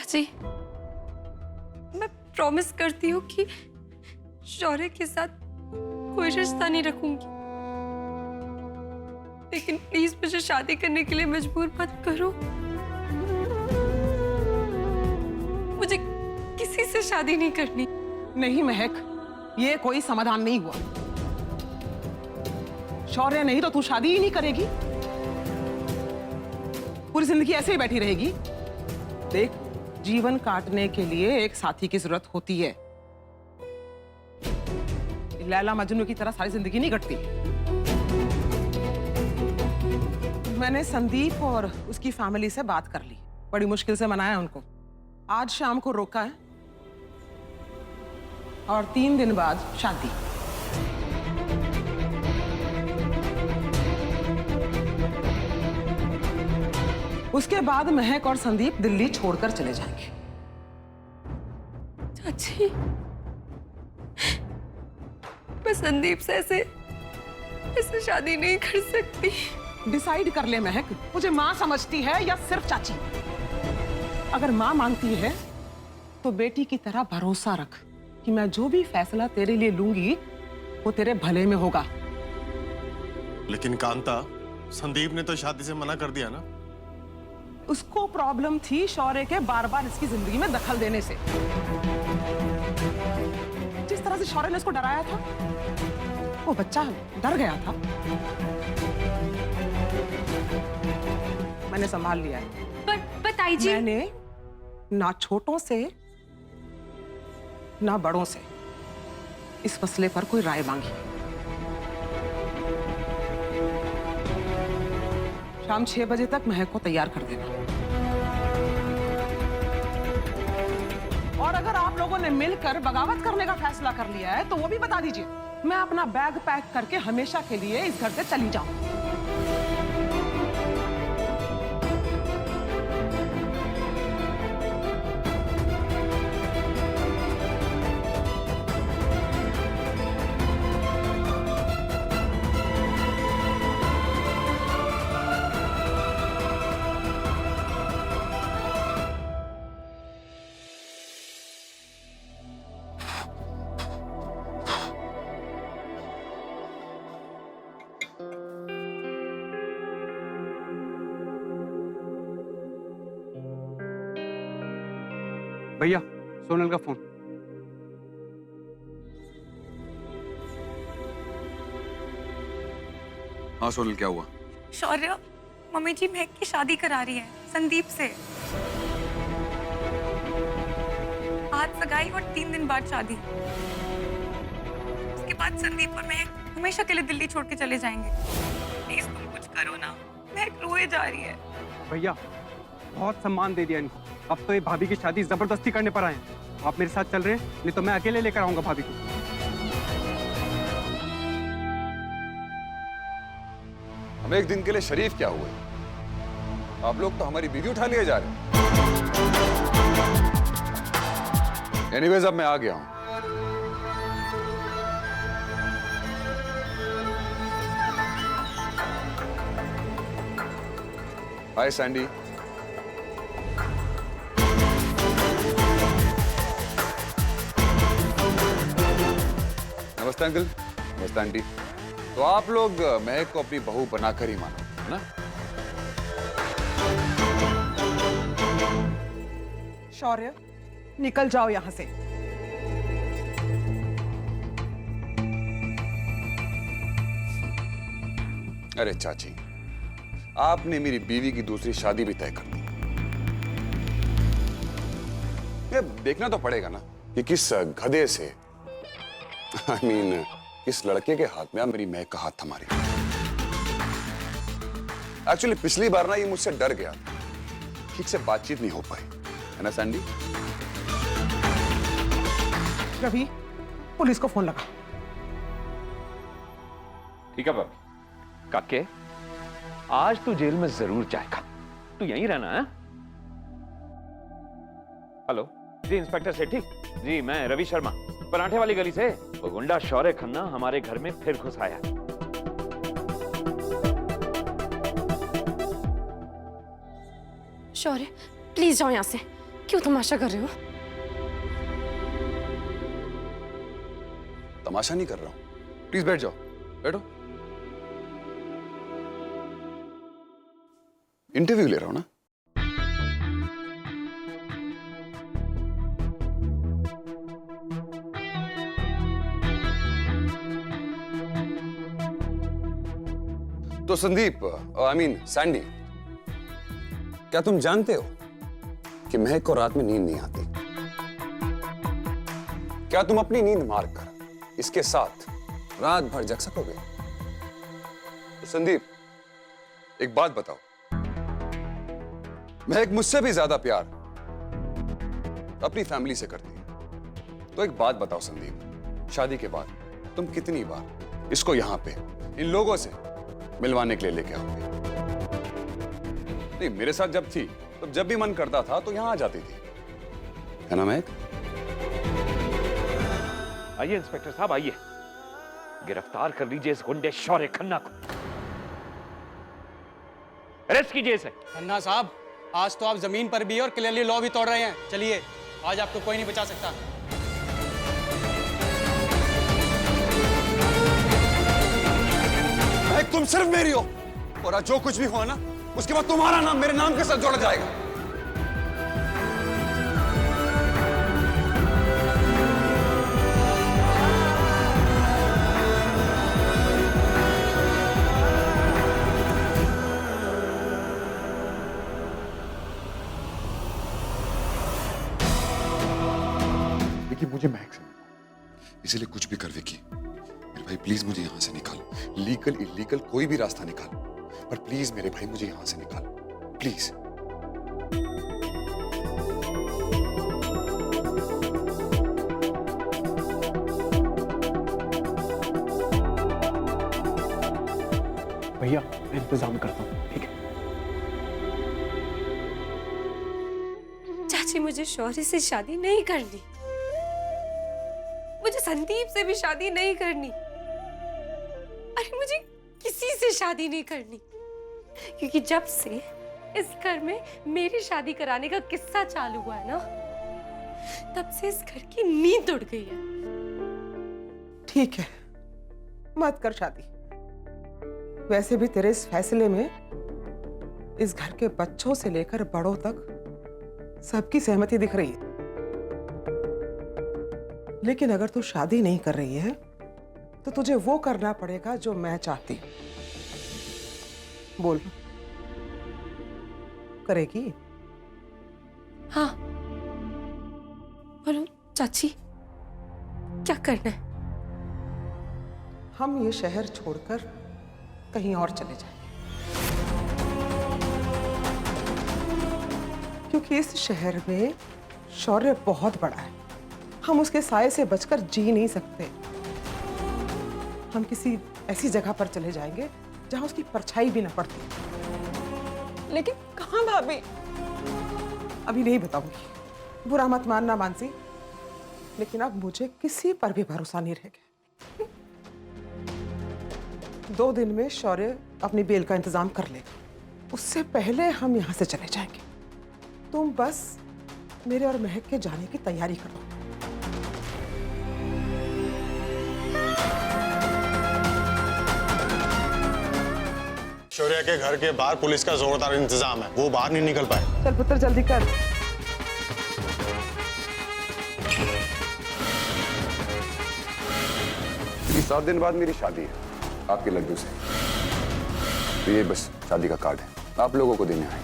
चाची, मैं प्रॉमिस करती हूँ कि शौर्य के साथ कोई रिश्ता नहीं रखूंगी, लेकिन प्लीज मुझे शादी करने के लिए मजबूर मत करो। मुझे किसी से शादी नहीं करनी। नहीं महक, ये कोई समाधान नहीं हुआ। शौर्य नहीं तो तू शादी ही नहीं करेगी, पूरी जिंदगी ऐसे ही बैठी रहेगी। देख, जीवन काटने के लिए एक साथी की जरूरत होती है। लैला मजनू की तरह सारी जिंदगी नहीं कटती। मैंने संदीप और उसकी फैमिली से बात कर ली, बड़ी मुश्किल से मनाया उनको। आज शाम को रोका है और 3 दिन बाद शादी। उसके बाद महक और संदीप दिल्ली छोड़कर चले जाएंगे। चाची, मैं संदीप से ऐसे शादी नहीं कर सकती। डिसाइड कर ले महक, मुझे मां समझती है या सिर्फ चाची? अगर मां मानती है तो बेटी की तरह भरोसा रख कि मैं जो भी फैसला तेरे लिए लूंगी वो तेरे भले में होगा। लेकिन कांता, संदीप ने तो शादी से मना कर दिया ना। उसको प्रॉब्लम थी शौर्य के बार बार इसकी जिंदगी में दखल देने से। जिस तरह से शौर्य ने उसको डराया था, वो बच्चा डर गया था। मैंने संभाल लिया है। पर ताई जी, मैंने ना छोटों से ना बड़ों से इस मसले पर कोई राय मांगी। शाम 6 बजे तक महक को तैयार कर देना। और अगर आप लोगों ने मिलकर बगावत करने का फैसला कर लिया है तो वो भी बता दीजिए। मैं अपना बैग पैक करके हमेशा के लिए इस घर से चली जाऊं। भैया, सोनल का फोन। हाँ सोनल, क्या हुआ? शौर्य, मम्मी जी महक की शादी करा रही है संदीप से। आज सगाई और 3 दिन बाद शादी। उसके बाद संदीप और महक हमेशा के लिए दिल्ली छोड़ के चले जाएंगे। प्लीज तुम कुछ करो ना, महक रोए जा रही है। भैया, बहुत सम्मान दे दिया इनको। अब तो ये भाभी की शादी जबरदस्ती करने पर आए हैं। आप मेरे साथ चल रहे हैं, नहीं तो मैं अकेले लेकर आऊंगा भाभी को। हम एक दिन के लिए शरीफ क्या हुए? आप लोग तो हमारी बीवी उठा लिए जा रहे हैं। एनीवेज, अब मैं आ गया हूं। हाय सैंडी। नमस्ते अंकल। नमस्ते आंटी। तो आप लोग महक को अपनी बहू बनाकर ही मानो, है ना? शौर्य, निकल जाओ यहां से। अरे चाची, आपने मेरी बीवी की दूसरी शादी भी तय कर दी। ये देखना तो पड़ेगा ना कि किस गधे से, I mean, किस लड़के के हाथ में मेरी महक का हाथ थमा रही। एक्चुअली पिछली बार ना ये मुझसे डर गया, ठीक से बातचीत नहीं हो पाई, है ना सैंडी? रवि, पुलिस को फोन लगा। ठीक है भाभी। काके, आज तू जेल में जरूर जाएगा। तू यहीं रहना है। हेलो जी, इंस्पेक्टर सेठी जी, मैं रवि शर्मा, पराठे वाली गली से। वो गुंडा शौर्य खन्ना हमारे घर में फिर घुस आया। शौर्य, प्लीज जाओ यहाँ से। क्यों तमाशा कर रहे हो? तमाशा नहीं कर रहा हूं, प्लीज बैठ जाओ, बैठो। इंटरव्यू ले रहा हूं ना। तो संदीप, आई मीन सैंडी, क्या तुम जानते हो कि महक को रात में नींद नहीं आती? क्या तुम अपनी नींद मारकर इसके साथ रात भर जग सकोगे? तो संदीप, एक बात बताओ, महक मुझसे भी ज्यादा प्यार अपनी फैमिली से करती है। तो एक बात बताओ संदीप, शादी के बाद तुम कितनी बार इसको यहां पे इन लोगों से मिलवाने के लिए लेके आओगे? नहीं, मेरे साथ जब थी तो जब भी मन करता था तो यहां आ जाती थी, है ना महक? आइए इंस्पेक्टर साहब, आइए, गिरफ्तार कर लीजिए इस गुंडे शौर्य खन्ना को, अरेस्ट कीजिए इसे। खन्ना साहब, आज तो आप जमीन पर भी और क्लियरली लॉ भी तोड़ रहे हैं। चलिए, आज आपको कोई नहीं बचा सकता। महक, तुम सिर्फ मेरी हो, और आज जो कुछ भी हुआ ना, उसके बाद तुम्हारा नाम मेरे नाम के साथ जोड़ा जाएगा। विकी, मुझे महक से इसलिए कुछ भी कर विकी, मेरे भाई प्लीज मुझे यहां से निकाल। लीगल इलीगल कोई भी रास्ता निकाल, पर प्लीज मेरे भाई मुझे यहां से निकाल, प्लीज। भैया, मैं इंतजाम करता हूँ, ठीक है? चाची, मुझे शौर्य से शादी नहीं करनी, मुझे संदीप से भी शादी नहीं करनी, अरे मुझे किसी से शादी नहीं करनी, क्योंकि जब से इस घर में मेरी शादी कराने का किस्सा चालू हुआ है ना, तब से इस घर की नींद उड़ गई है। ठीक है, मत कर शादी। वैसे भी तेरे इस फैसले में इस घर के बच्चों से लेकर बड़ों तक सबकी सहमति दिख रही है। लेकिन अगर तू शादी नहीं कर रही है तो तुझे वो करना पड़ेगा जो मैं चाहती हूं। बोल, करेगी? हाँ, बोलो चाची, क्या करना है? हम ये शहर छोड़कर कहीं और चले जाएंगे, क्योंकि इस शहर में शौर्य बहुत बड़ा है। हम उसके साए से बचकर जी नहीं सकते। हम किसी ऐसी जगह पर चले जाएंगे जहां उसकी परछाई भी न पड़ती। लेकिन कहाँ भाभी? अभी नहीं बताऊंगी, बुरा मत मानना मानसी, लेकिन अब मुझे किसी पर भी भरोसा नहीं रह गया। 2 दिन में शौर्य अपनी बेल का इंतजाम कर लेगा, उससे पहले हम यहां से चले जाएंगे। तुम बस मेरे और महक के जाने की तैयारी करो। शौर्य के घर के बाहर पुलिस का जोरदार इंतजाम है, वो बाहर नहीं निकल पाए। चल पुत्र, जल्दी कर। ये 7 दिन बाद मेरी शादी है आपके लड्डू से, तो ये बस शादी का कार्ड है, आप लोगों को देने आए।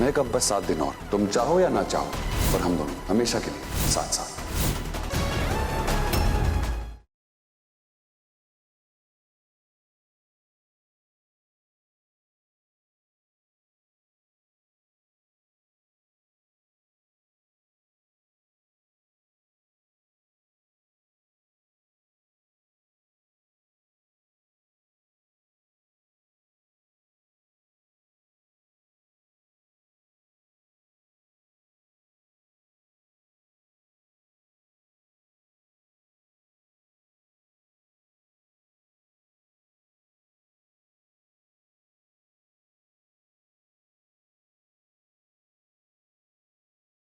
मैं कब बस 7 दिन और, तुम चाहो या ना चाहो, पर हम दोनों हमेशा के लिए साथ साथ।